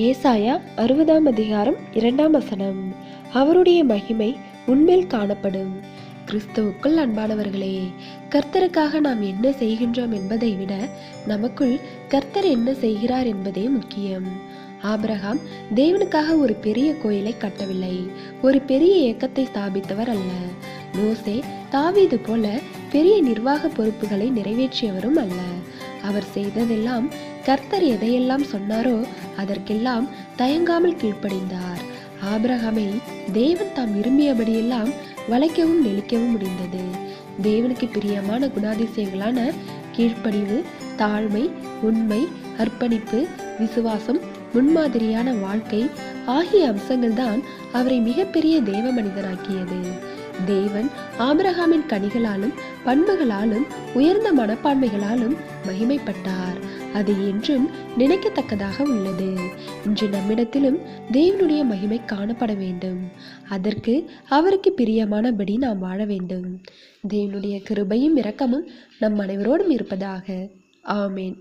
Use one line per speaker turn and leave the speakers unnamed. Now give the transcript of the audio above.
ஏசாயா 60ஆம் அதிகாரம் 2ஆம் வசனம். அவருடைய மகிமை உன்மேல் காணப்படும். கிறிஸ்துவுக்குள் அன்பானவர்களே, கர்த்தருக்காக நாம் என்ன செய்கின்றோம் என்பதை விட நமக்குள் கர்த்தர் என்ன செய்கிறார் என்பதே முக்கியம். ஆபிரகாம் தேவனுக்காக ஒரு பெரிய கோயிலை கட்டவில்லை, ஒரு பெரிய இயக்கத்தை ஸ்தாபித்தவர் அல்ல. மோசே தாவீது போல பெரிய நிர்வாக பொறுப்புகளை நிறைவேற்றியவரும் அல்ல. அவர் செய்ததெல்லாம் கர்த்தர் எதையெல்லாம் சொன்னாரோ அதற்கெல்லாம் தயங்காமல் கீழ்ப்படிந்தார். ஆபிரகாமை தேவன் தாம் விரும்பியபடியெல்லாம் வளைக்கவும் நெளிக்கவும் முடிந்தது. தேவனுக்கு பிரியமான குணாதிசயங்களான கீழ்ப்படிவு, தாழ்மை, உண்மை, அர்ப்பணிப்பு, விசுவாசம், முன்மாதிரியான வாழ்க்கை ஆகிய அம்சங்கள் தான் அவரை மிகப்பெரிய தேவ மனிதனாக்கியது. தேவன் ஆபிரகாமின் கனிகளாலும் பண்புகளாலும் உயர்ந்த மனப்பான்மைகளாலும் மகிமைப்பட்டார். அது என்றும் நினைக்கத்தக்கதாக உள்ளது. இன்று நம்மிடத்திலும் தேவனுடைய மகிமை காணப்பட வேண்டும். அதற்கு அவருக்கு பிரியமானபடி நாம் வாழ வேண்டும். தேவனுடைய கிருபையும் இரக்கமும் நம் அனைவரோடும் இருப்பதாக. ஆமேன்.